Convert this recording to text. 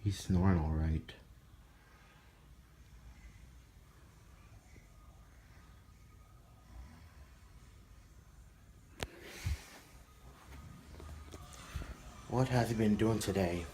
He's snoring all right. What has he been doing today?